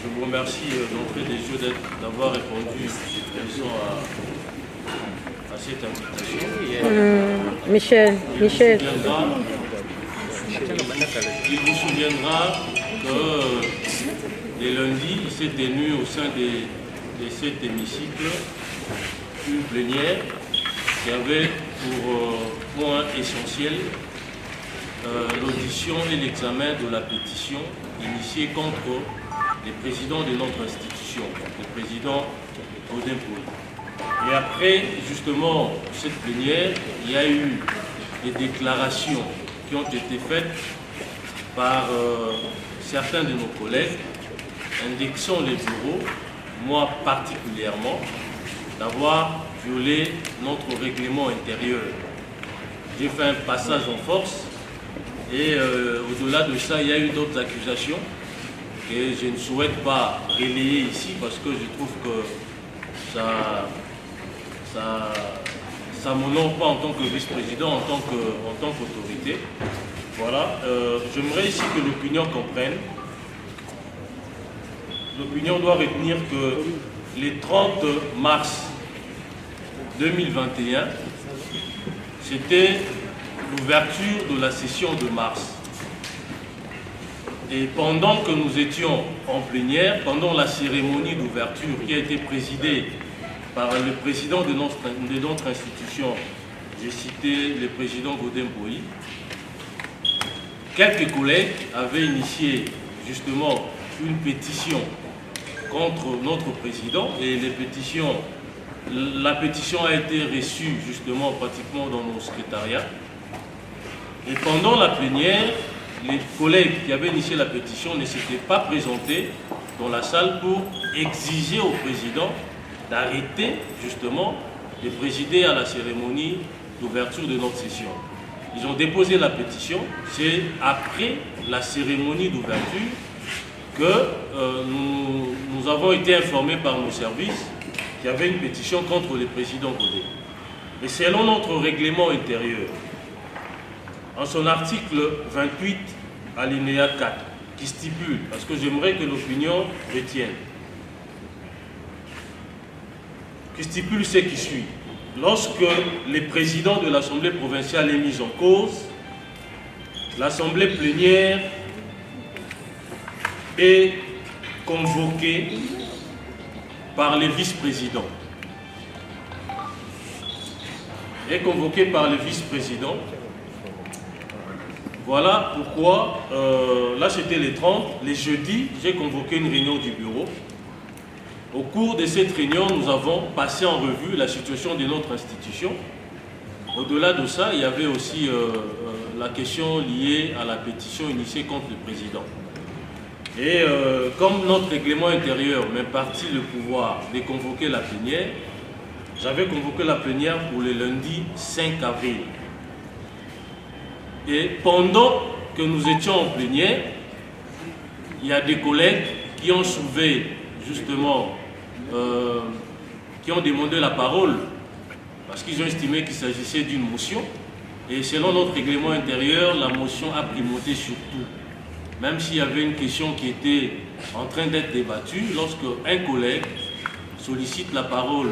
Je vous remercie d'entrée des jeux d'avoir répondu présent à cette invitation. Michel. Il vous souviendra que les lundis, il s'est tenu au sein de cet hémicycle une plénière qui avait pour point essentiel l'audition et l'examen de la pétition initiée contre les présidents de notre institution, le président Godin Poyi. Et après, justement, cette plénière, il y a eu des déclarations qui ont été faites par certains de nos collègues, indexant les bureaux, moi particulièrement, d'avoir violé notre règlement intérieur. J'ai fait un passage en force et au-delà de ça, il y a eu d'autres accusations que je ne souhaite pas relayer ici parce que je trouve que ça m'honore pas en tant que vice-président, en tant qu'autorité. Voilà, j'aimerais ici que l'opinion comprenne. L'opinion doit retenir que le 30 mars 2021, c'était l'ouverture de la session de mars. Et pendant que nous étions en plénière, pendant la cérémonie d'ouverture qui a été présidée par le président de notre institution, j'ai cité le président Godin Poyi, quelques collègues avaient initié justement une pétition contre notre président et la pétition a été reçue justement pratiquement dans nos secrétariats. Et pendant la plénière, les collègues qui avaient initié la pétition ne s'étaient pas présentés dans la salle pour exiger au président d'arrêter justement de présider à la cérémonie d'ouverture de notre session. Ils ont déposé la pétition. C'est après la cérémonie d'ouverture que nous avons été informés par nos services qu'il y avait une pétition contre le président Godin. Et selon notre règlement intérieur, en son article 28, alinéa 4, qui stipule, parce que j'aimerais que l'opinion retienne, qui stipule ce qui suit. Lorsque le président de l'Assemblée provinciale est mis en cause, l'Assemblée plénière est convoquée par les vice-présidents. Voilà pourquoi, là c'était les 30, les jeudis, j'ai convoqué une réunion du bureau. Au cours de cette réunion, nous avons passé en revue la situation de notre institution. Au-delà de ça, il y avait aussi la question liée à la pétition initiée contre le président. Et comme notre règlement intérieur m'impartit le pouvoir de convoquer la plénière, j'avais convoqué la plénière pour le lundi 5 avril. Et pendant que nous étions en plénière, il y a des collègues qui ont soulevé justement, qui ont demandé la parole parce qu'ils ont estimé qu'il s'agissait d'une motion. Et selon notre règlement intérieur, la motion a primauté sur tout. Même s'il y avait une question qui était en train d'être débattue, lorsque un collègue sollicite la parole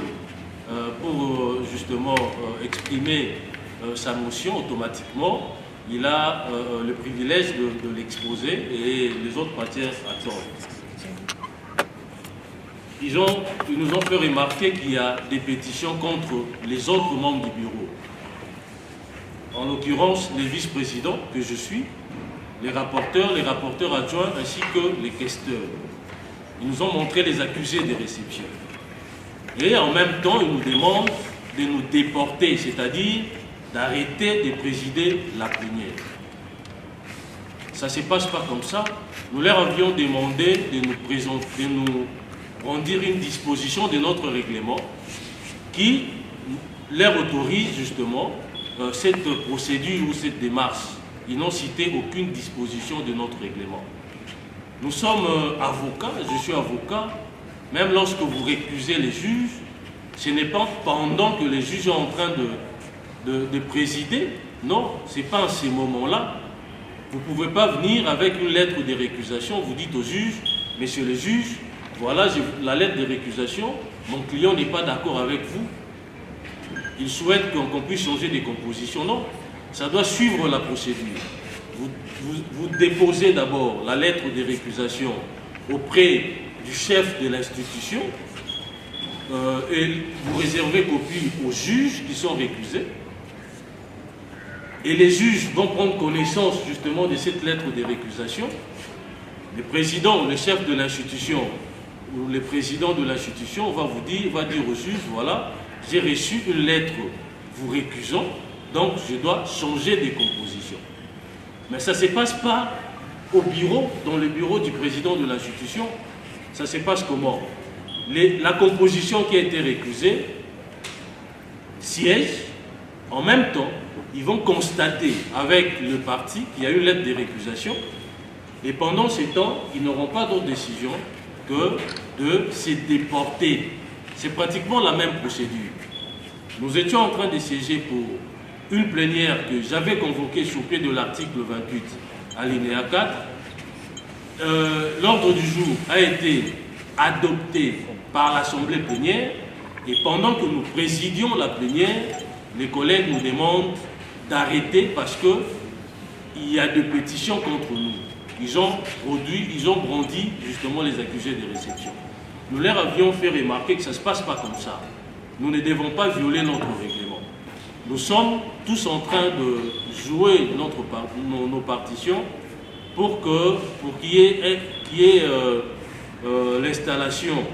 pour justement exprimer sa motion, automatiquement, il a le privilège de l'exposer et les autres matières attendent. Ils nous ont fait remarquer qu'il y a des pétitions contre les autres membres du bureau. En l'occurrence, les vice-présidents que je suis, les rapporteurs adjoints ainsi que les questeurs. Ils nous ont montré les accusés des réceptions. Et en même temps, ils nous demandent de nous déporter, c'est-à-dire d'arrêter de présider la plénière. Ça ne se passe pas comme ça. Nous leur avions demandé de nous brandir une disposition de notre règlement qui leur autorise justement cette procédure ou cette démarche. Ils n'ont cité aucune disposition de notre règlement. Nous sommes avocats, je suis avocat, même lorsque vous récusez les juges, ce n'est pas pendant que les juges sont en train de présider, non, ce n'est pas en ces moments-là Vous ne pouvez pas venir avec une lettre de récusation, vous dites au juge, messieurs les juges, voilà la lettre de récusation, mon client n'est pas d'accord avec vous, il souhaite qu'on puisse changer des compositions. Non, ça doit suivre la procédure. Vous déposez d'abord la lettre de récusation auprès du chef de l'institution et vous réservez copie aux juges qui sont récusés. Et les juges vont prendre connaissance justement de cette lettre de récusation. Le président, le chef de l'institution ou le président de l'institution va dire au juge, voilà, j'ai reçu une lettre vous récusant, donc je dois changer des compositions. Mais ça ne se passe pas au bureau, dans le bureau du président de l'institution. Ça se passe comment? La composition qui a été récusée siège. En même temps, ils vont constater avec le parti qu'il y a une lettre de récusation. Et pendant ce temps, ils n'auront pas d'autre décision que de se déporter. C'est pratiquement la même procédure. Nous étions en train de siéger pour une plénière que j'avais convoquée sous pied de l'article 28, alinéa 4. L'ordre du jour a été adopté par l'Assemblée plénière et pendant que nous présidions la plénière, les collègues nous demandent d'arrêter parce qu'il y a des pétitions contre nous. Ils ont brandi justement les accusés de réception. Nous leur avions fait remarquer que ça ne se passe pas comme ça. Nous ne devons pas violer notre règlement. Nous sommes tous en train de jouer nos partitions pour qu'il y ait l'installation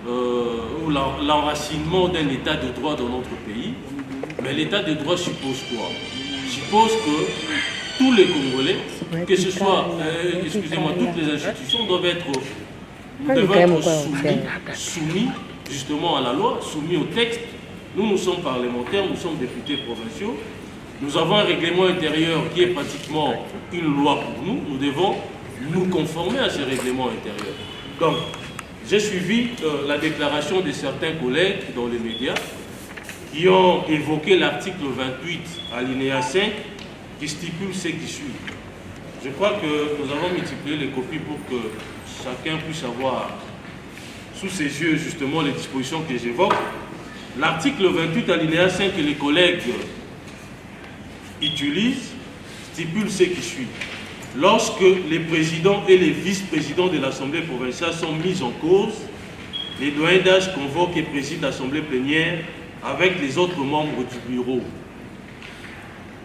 ou l'enracinement d'un état de droit dans notre pays. Mais l'état de droit suppose quoi? Suppose que tous les Congolais, que ce soit, excusez-moi, toutes les institutions doivent être soumis justement à la loi, soumis au texte. Nous sommes parlementaires, nous sommes députés provinciaux. Nous avons un règlement intérieur qui est pratiquement une loi pour nous. Nous devons nous conformer à ce règlement intérieur. Donc, j'ai suivi la déclaration de certains collègues dans les médias qui ont évoqué l'article 28, alinéa 5, qui stipule ce qui suit. Je crois que nous avons multiplié les copies pour que chacun puisse avoir sous ses yeux justement les dispositions que j'évoque. L'article 28, alinéa 5 que les collègues utilisent stipule ce qui suit. Lorsque les présidents et les vice-présidents de l'Assemblée provinciale sont mis en cause, les doyens d'âge convoquent et président l'Assemblée plénière avec les autres membres du bureau.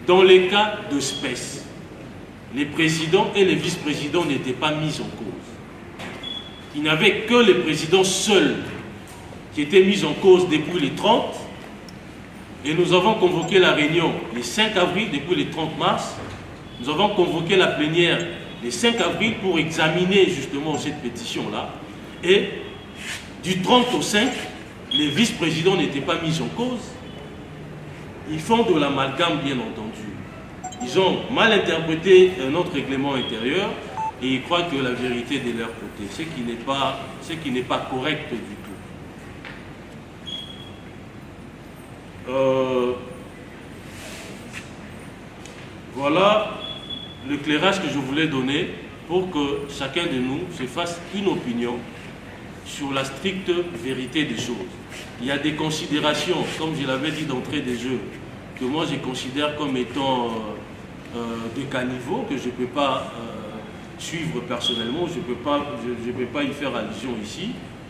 Dans les cas d'espèce, les présidents et les vice-présidents n'étaient pas mis en cause. Il n'y avait que les présidents seuls qui étaient mis en cause depuis les 30, et nous avons convoqué la réunion le 5 avril depuis le 30 mars. Nous avons convoqué la plénière le 5 avril pour examiner justement cette pétition-là. Et du 30 au 5, les vice-présidents n'étaient pas mis en cause. Ils font de l'amalgame, bien entendu. Ils ont mal interprété notre règlement intérieur et ils croient que la vérité est de leur côté, ce qui n'est pas correct du tout. Voilà l'éclairage que je voulais donner pour que chacun de nous se fasse une opinion sur la stricte vérité des choses. Il y a des considérations, comme je l'avais dit d'entrée des jeux, que moi je considère comme étant des caniveaux, que je ne peux pas suivre personnellement, je ne peux pas y faire allusion ici,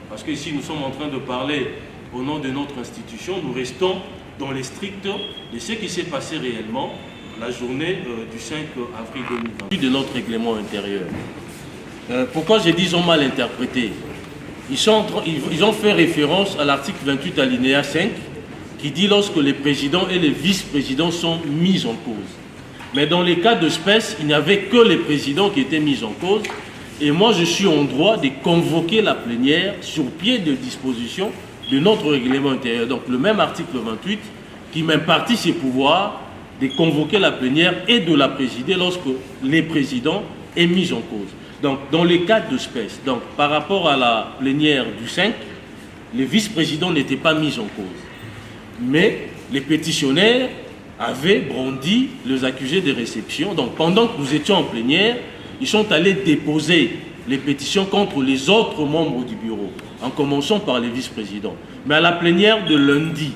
parce que ici nous sommes en train de parler au nom de notre institution, nous restons dans les stricts de ce qui s'est passé réellement la journée du 5 avril 2020. De notre règlement intérieur. Pourquoi j'ai dit qu'ils ont mal interprété? Ils ont fait référence à l'article 28 alinéa 5 qui dit lorsque les présidents et les vice-présidents sont mis en cause. Mais dans les cas d'espèce, il n'y avait que les présidents qui étaient mis en cause. Et moi, je suis en droit de convoquer la plénière sur pied de disposition de notre règlement intérieur. Donc le même article 28 qui m'impartit ses pouvoirs de convoquer la plénière et de la présider lorsque les présidents est mis en cause. Donc, dans les cas d'espèce, donc par rapport à la plénière du 5, les vice-présidents n'étaient pas mis en cause. Mais les pétitionnaires avaient brandi les accusés de réception. Donc pendant que nous étions en plénière, ils sont allés déposer les pétitions contre les autres membres du bureau, en commençant par les vice-présidents. Mais à la plénière de lundi,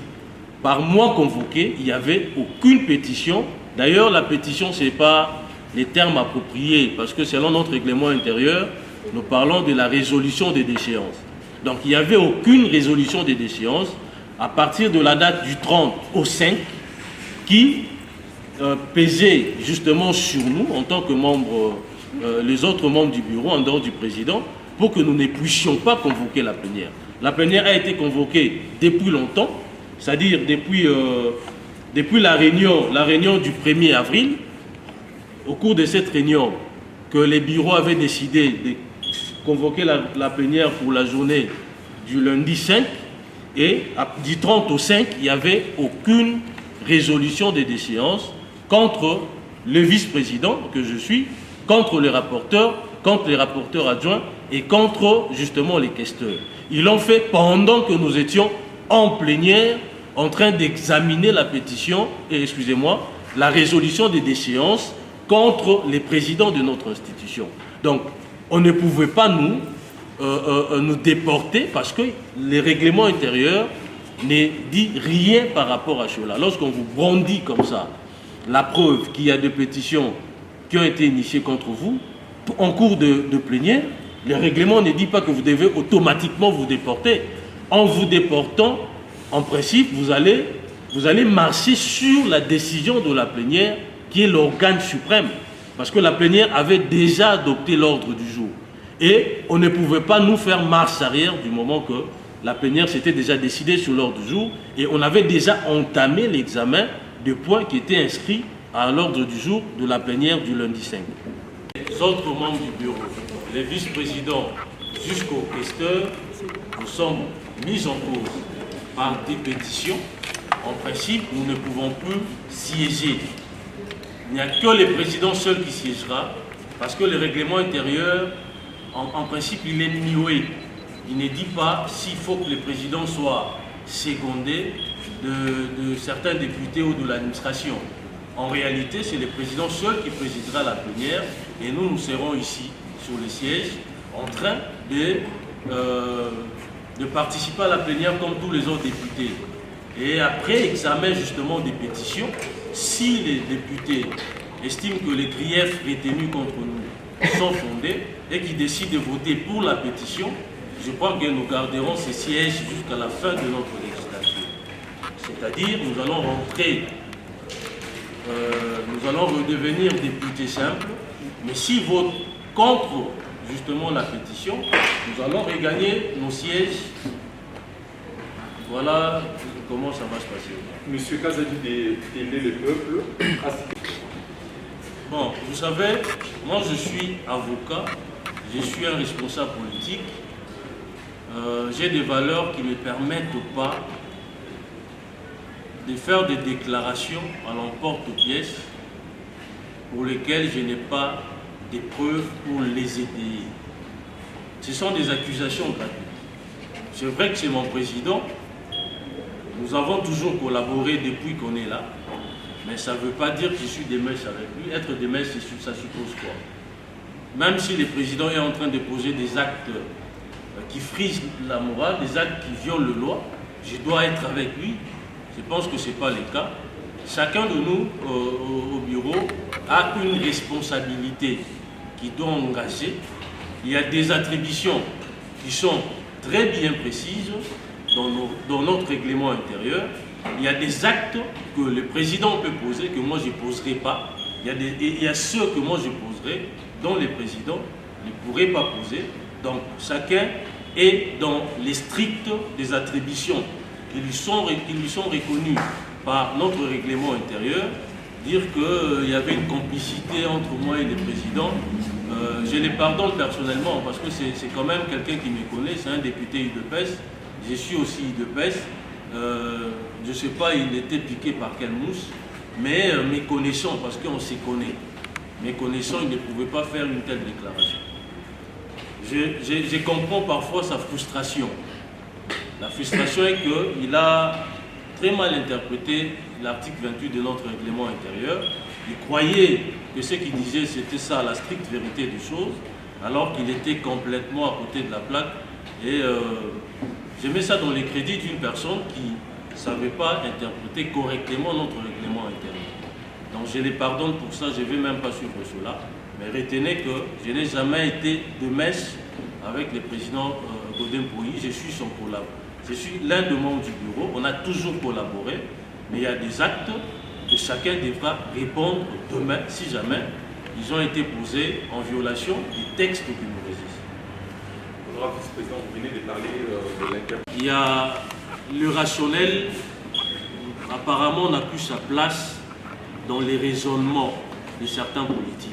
par moi convoqué, il n'y avait aucune pétition. D'ailleurs, la pétition, ce n'est pas les termes appropriés, parce que selon notre règlement intérieur, nous parlons de la résolution des déchéances. Donc il n'y avait aucune résolution des déchéances à partir de la date du 30 au 5 qui pesait justement sur nous en tant que membres, les autres membres du bureau en dehors du président, pour que nous ne puissions pas convoquer la plénière. La plénière a été convoquée depuis longtemps, c'est-à-dire depuis la réunion du 1er avril. Au cours de cette réunion, que les bureaux avaient décidé de convoquer la plénière pour la journée du lundi 5, et du 30 au 5, il n'y avait aucune résolution des déchéances contre le vice-président que je suis, contre les rapporteurs adjoints et contre justement les questeurs. Ils l'ont fait pendant que nous étions en plénière en train d'examiner la pétition, et excusez-moi, la résolution des déchéances contre les présidents de notre institution. Donc, on ne pouvait pas nous déporter parce que les règlements intérieurs ne disent rien par rapport à cela. Lorsqu'on vous brandit comme ça, la preuve qu'il y a des pétitions qui ont été initiées contre vous, en cours de plénière, le règlement ne dit pas que vous devez automatiquement vous déporter. En vous déportant, en principe, vous allez marcher sur la décision de la plénière qui est l'organe suprême. Parce que la plénière avait déjà adopté l'ordre du jour. Et on ne pouvait pas nous faire marche arrière du moment que la plénière s'était déjà décidée sur l'ordre du jour et on avait déjà entamé l'examen des points qui étaient inscrits à l'ordre du jour de la plénière du lundi 5. Les autres membres du bureau, les vice-présidents jusqu'aux questeurs, nous sommes mis en cause par des pétitions. En principe, nous ne pouvons plus siéger. Il n'y a que le président seul qui siégera, parce que le règlement intérieur, en principe, il est muet. Il ne dit pas s'il faut que le président soit secondé de certains députés ou de l'administration. En réalité, c'est le président seul qui présidera la plénière, et nous serons ici, sur les sièges, en train de participer à la plénière comme tous les autres députés. Et après examen justement des pétitions, si les députés estiment que les griefs retenus contre nous sont fondés et qu'ils décident de voter pour la pétition, je crois que nous garderons ces sièges jusqu'à la fin de notre législature. C'est-à-dire, nous allons rentrer, nous allons redevenir députés simples, mais s'ils votent contre justement la pétition, nous allons regagner nos sièges. Voilà comment ça va se passer. Monsieur Kazadi d'aider le peuple. Bon, vous savez, moi je suis avocat, je suis un responsable politique. J'ai des valeurs qui ne me permettent pas de faire des déclarations à l'emporte-pièce pour lesquelles je n'ai pas de preuves pour les aider. Ce sont des accusations gratuites. C'est vrai que c'est mon président. Nous avons toujours collaboré depuis qu'on est là, mais ça ne veut pas dire que je suis des mèches avec lui. Être des mèches, ça suppose quoi? Même si le président est en train de poser des actes qui frisent la morale, des actes qui violent la loi, je dois être avec lui. Je pense que ce n'est pas le cas. Chacun de nous au bureau a une responsabilité qui doit engager. Il y a des attributions qui sont très bien précises dans notre règlement intérieur. Il y a des actes que le président peut poser, que moi je ne poserai pas. Il y a ceux que moi je poserai, dont le président ne pourrait pas poser. Donc chacun est dans les strictes des attributions qui lui sont reconnues par notre règlement intérieur. Dire qu'il y avait une complicité entre moi et le président, je les pardonne personnellement parce que c'est quand même quelqu'un qui me connaît, c'est un député UDPS. Je suis aussi UDPS. Je ne sais pas, il était piqué par quelle mousse, mais mes connaissants, parce qu'on se connaît, mes connaissants, il ne pouvait pas faire une telle déclaration. Je comprends parfois sa frustration. La frustration est qu'il a très mal interprété l'article 28 de notre règlement intérieur. Il croyait que ce qu'il disait, c'était ça, la stricte vérité des choses, alors qu'il était complètement à côté de la plaque. Et je mets ça dans les crédits d'une personne qui ne savait pas interpréter correctement notre règlement intérieur. Donc je les pardonne pour ça, je ne vais même pas suivre cela. Mais retenez que je n'ai jamais été de mèche avec le président Godin Pouilly. Je suis son collaborateur. Je suis l'un des membres du bureau. On a toujours collaboré, mais il y a des actes que chacun devra répondre demain, si jamais ils ont été posés en violation des textes qui nous régissent. Honorable vice-président, vous venez de parler de l'interprétation. Il y a le rationnel, apparemment, n'a plus sa place dans les raisonnements de certains politiques.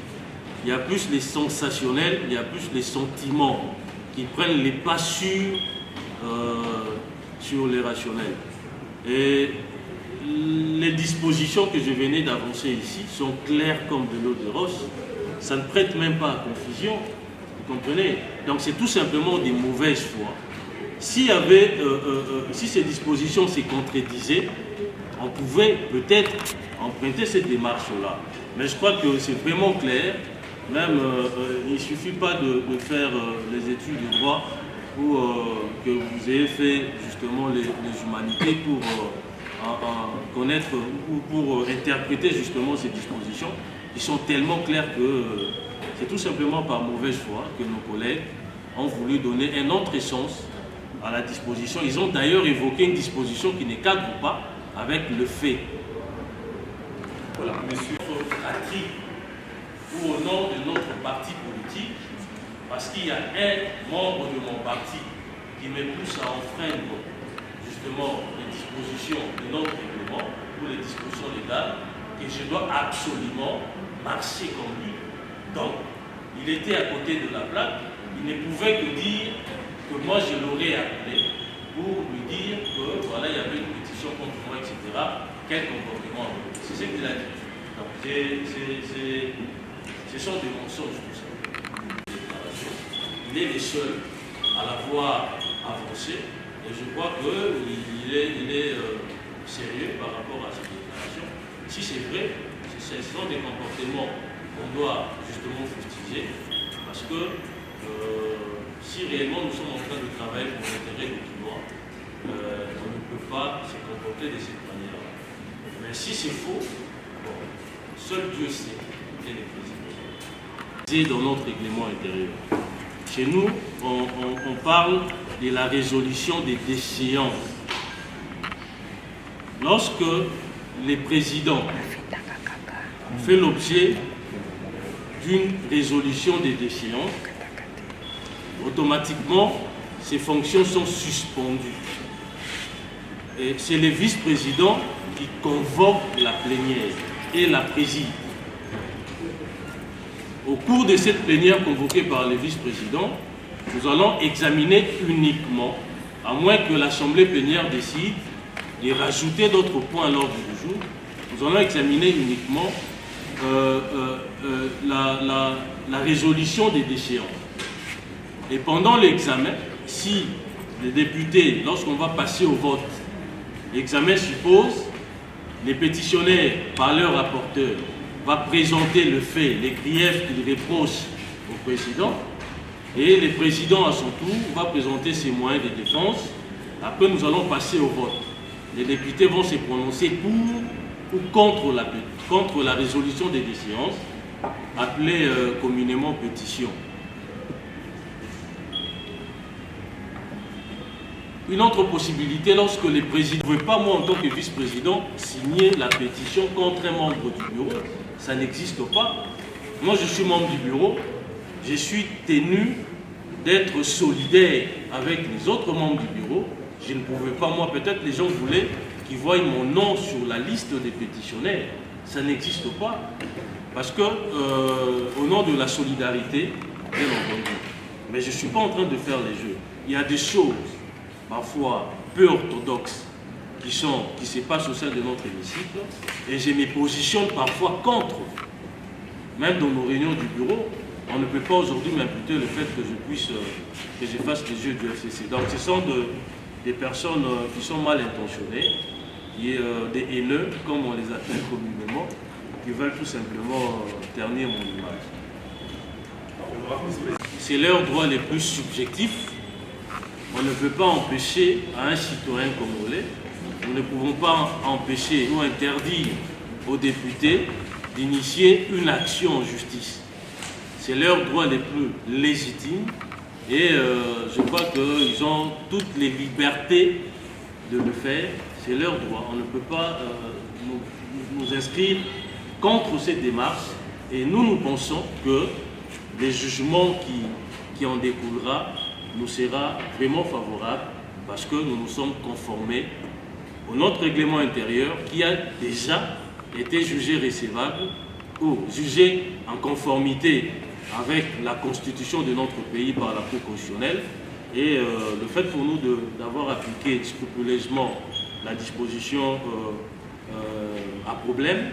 Il y a plus les sensationnels, il y a plus les sentiments qui prennent les pas sur les rationnels. Et les dispositions que je venais d'avancer ici sont claires comme de l'eau de rose. Ça ne prête même pas à confusion, vous comprenez? Donc c'est tout simplement des mauvaises foi. Si ces dispositions se contredisaient, on pouvait peut-être emprunter cette démarche-là. Mais je crois que c'est vraiment clair. Même, il ne suffit pas de faire les études de droit pour que vous ayez fait justement les humanités pour connaître ou pour interpréter justement ces dispositions qui sont tellement claires que c'est tout simplement par mauvaise foi que nos collègues ont voulu donner un autre sens à la disposition. Ils ont d'ailleurs évoqué une disposition qui ne cadre pas avec le fait. Voilà, monsieur. Ou au nom de notre parti politique, parce qu'il y a un membre de mon parti qui me pousse à enfreindre justement les dispositions de notre règlement ou les dispositions légales, et je dois absolument marcher comme lui. Donc, il était à côté de la plaque, il ne pouvait que dire que moi je l'aurais appelé pour lui dire que voilà, il y avait une pétition contre moi, etc. Quel comportement? C'est ce qu'il a dit. Donc, ce sont des mensonges, tout ça. Il est le seul à l'avoir avancé et je crois qu'il est sérieux par rapport à cette déclaration. Si c'est vrai, ce sont des comportements qu'on doit justement fustiger parce que si réellement nous sommes en train de travailler pour l'intérêt du climat, on ne peut pas se comporter de cette manière-là. Mais si c'est faux, bon, seul Dieu sait quel est le président. Dans notre règlement intérieur. Chez nous, on parle de la résolution des déchéances. Lorsque le président fait l'objet d'une résolution des déchéances, automatiquement, ses fonctions sont suspendues. Et c'est le vice-président qui convoque la plénière et la préside. Au cours de cette plénière convoquée par le vice-président, nous allons examiner uniquement, à moins que l'Assemblée plénière décide de rajouter d'autres points à l'ordre du jour, nous allons examiner uniquement la résolution des déchéances. Et pendant l'examen, si les députés, lorsqu'on va passer au vote, l'examen suppose les pétitionnaires par leur rapporteur va présenter le fait, les griefs qu'il reproche au président, et le président à son tour va présenter ses moyens de défense. Après, nous allons passer au vote. Les députés vont se prononcer pour ou contre la résolution des déchéances, appelée communément pétition. Une autre possibilité, lorsque les présidents ne veulent pas, moi en tant que vice-président, signer la pétition contre un membre du bureau, ça n'existe pas. Moi je suis membre du bureau, je suis tenu d'être solidaire avec les autres membres du bureau. Je ne pouvais pas, moi peut-être les gens voulaient qu'ils voient mon nom sur la liste des pétitionnaires. Ça n'existe pas. Parce que, au nom de la solidarité, bien entendu, mais je ne suis pas en train de faire les jeux. Il y a des choses parfois peu orthodoxes qui se passent au sein de notre hémicycle et je me positionne parfois contre. Même dans nos réunions du bureau, on ne peut pas aujourd'hui m'imputer le fait que je fasse les jeux du FCC. Donc ce sont des personnes qui sont mal intentionnées des haineux, comme on les appelle communément, qui veulent tout simplement ternir mon image. C'est leurs droits les plus subjectifs. On ne peut pas empêcher à un citoyen congolais, nous ne pouvons pas empêcher ou interdire aux députés d'initier une action en justice. C'est leurs droits les plus légitimes et je crois qu'ils ont toutes les libertés de le faire. C'est leur droit. On ne peut pas nous inscrire contre cette démarche et nous pensons que les jugements qui en découlera nous sera vraiment favorable parce que nous nous sommes conformés au notre règlement intérieur qui a déjà été jugé recevable ou jugé en conformité avec la constitution de notre pays par la Cour constitutionnelle. Et le fait pour nous d'avoir appliqué scrupuleusement la disposition à problème,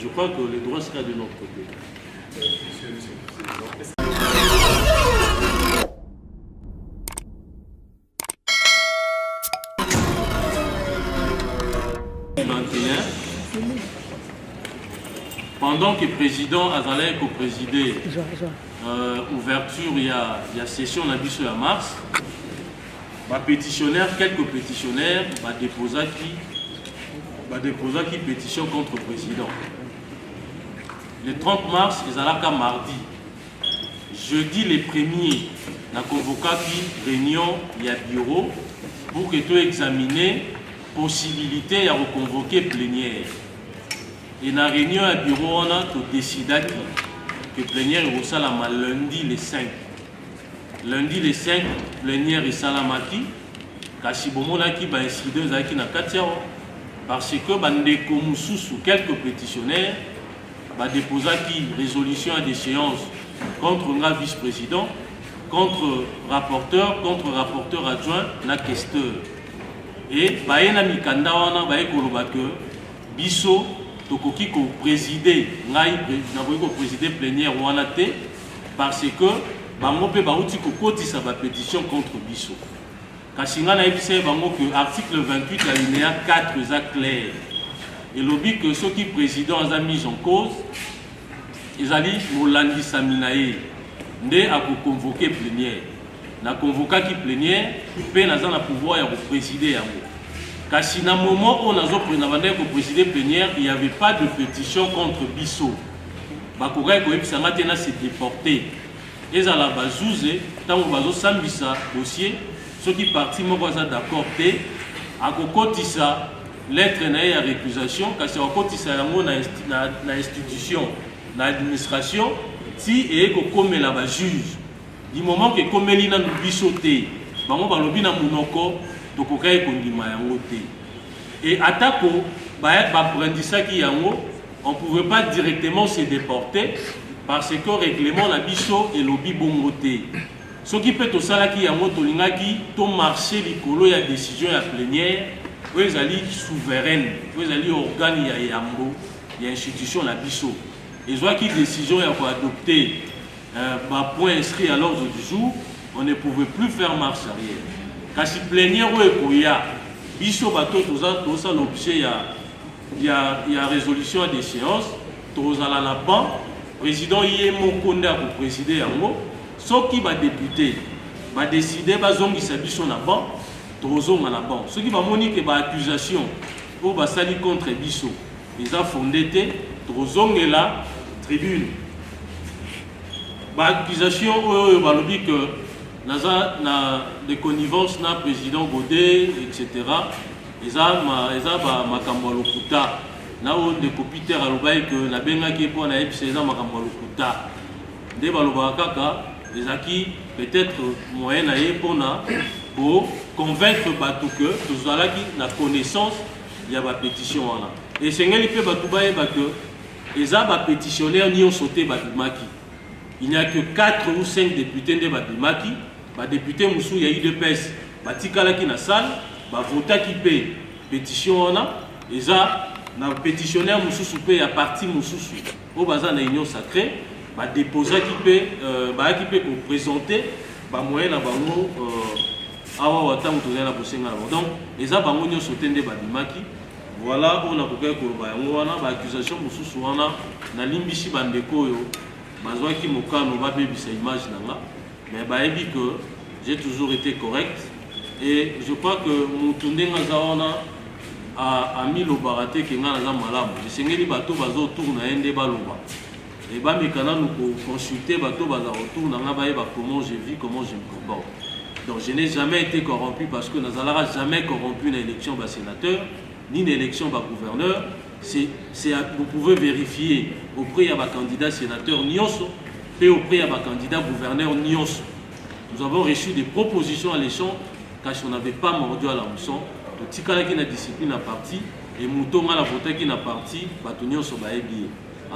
je crois que le droit sera de notre côté. Pendant que le président Azalek a présidé ouverture, il y a session en mars, quelques pétitionnaires déposé qui pétition contre le président. Le 30 mars, ils allaient qu'à mardi. Jeudi, les premiers, on a convoqué une réunion, il y a bureau, pour que tu examines la possibilité de reconvoquer plénière. Et dans la réunion à bureau, on a décidé que plénière est salamé lundi le 5. Lundi le 5, plénière est salamaki. Kasi bomona ki ba incident zaki na katia parce que bandeko mususu quelques pétitionnaires ba déposa ki résolution à déchéance contre un vice-président, contre rapporteur adjoint na questeur. Et ba yena mikanda wana ba ekoloba que biso tokoki ko présider ngai na boyi ko présider plénière wana te parce que bango pe bauti ko kotisa ba pétition contre biso. Kashinga na ebise bango que article 28 alinéa 4 est clair. Et lobby que ceux qui président a mis en cause ils allaient molandi saminae ndé a convoquer plénière. Na convoquer qui plénière pe na za pouvoir ya présider yango. Kasi na moment où on a présider plénière, il n'y avait pas de pétition contre Bisso. Bakouga ko ebisanga tena se déporté. Ezala bazouze tango bazo sambisa dossier ceux qui parti moko za d'accord té akokotisa lettre na ya récusation kasi akokotisa yango na institution na administration si et ko komela ba juge. Du moment que komeli na Bisso té bango balobi na munoko tokokai kondima yango te. Et atako apprentissage yango, on ne pouvait pas directement se déporter parce que le règlement la biso et lobby bongote. Ce qui peut aussi qui yango tolingaki to marché likolo ya décision ya plénière, vous allez souveraine, vous allez organe ya yambo, ya institution la biso. Et soit qui décision ya ko adopter point inscrit à l'ordre du jour, on ne pouvait plus faire marche arrière. Kasi plénière ou ekoya biso bato toza l'objet ya résolution à déchéance tozala na ban président yé mokonde a présider yango soki ba député ba décider bazongisa biso na ban tozonga na ban soki ba moni ke ba accusation ou ba sali contre biso ils a fondé te tozongela tribune ba accusation oyo ba lobi que na des connivences na président Godet etc. Ils ont makambo lokuta na on de copiter alobai que na benga ki po na epseza makambo lokuta de baloba kaka les acquis peut-être moyen na epona pour convaincre batu que tozala ki na connaissance ya ba pétition wana et sengeli pe batu ba eba que eza ba pétitionnaire ni ont sauté ba bimaki. Il n'y a que 4 ou 5 députés de Babimaki. Les députés Moussou, il y a eu deux pèses. Batikala qui na salle, vota qui paie pétition on a, et ça, na pétitionnaire Moussou soupé à parti Moussou au bazar na union sacrée, déposer qui paie, qui peut présenter, moyen na bango, awa wata moutouzé la bossé na donc, et ça bango nyo sauté de Babimaki, Voilà, on a beaucoup de accusations na limbisi bandeko yo bazwaki mokano babebisa image nanga mais bayebi que j'ai toujours été correct et je crois que mutunde ngazaona a mis le baraté que nga naza malamu esengeli bato bazo tourna ende baloba et bamekana nous consulter bato baza retour nanga bayeba comment je vis, comment je me comporte. Donc je n'ai jamais été corrompu parce que Nazalara jamais corrompu une élection de sénateur ni une élection de gouverneur. Vous pouvez vérifier auprès de candidat sénateur Nyonso et auprès de candidat gouverneur Nyonso. Nous avons reçu des propositions à l'échange car on n'avait pas mordu à la mousson. Tout ce qui est la discipline à parti et mouton à la voté qui n'a parti, bato Nyonso ba ebié.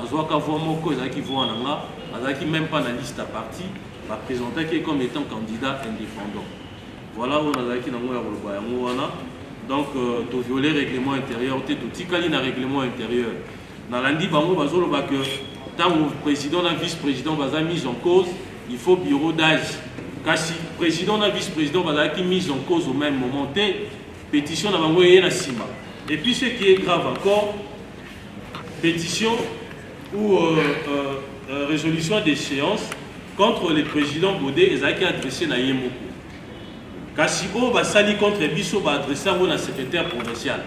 Azwaka voix moko ezaki voix nanga, azaki même pas na liste à parti. Va présenter comme étant candidat indépendant. Voilà où on a dit donc tu violer le règlement intérieur, tu as le règlement intérieur. Dans l'andi bango bazolo ba que tant le président et vice-président baza mis en cause, il faut bureau d'âge. Car si président et vice-président baza qui mis en cause au même moment, pétition na bango yé na sima. Et puis ce qui est grave encore, pétition ou résolution d'échéance contre le président Bodé, ils ont adressé à Yemoko. Kasi o basali contre biso ba adressé au secrétaire provincial.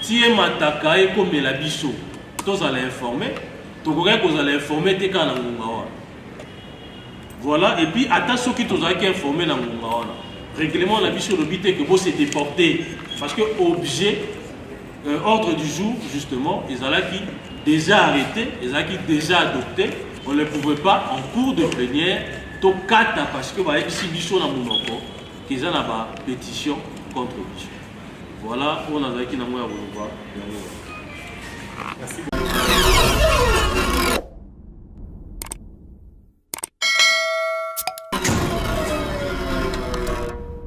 Si mataka e comme la biso, tous allez informer, to ko vous allez informer te kana ngungawa. Voilà et puis attention qui tous allez informer na ngungawa. Règlement la biso le but que vous c'est déporté parce que objet ordre du jour justement, ils allaient qui déjà arrêté, ils allaient qui déjà adopté. On ne pouvait pas en cours de plénière to kata parce que si biso na monoko qu'ils ont la pétition contre biso. Voilà, on a qui na moya. Merci beaucoup.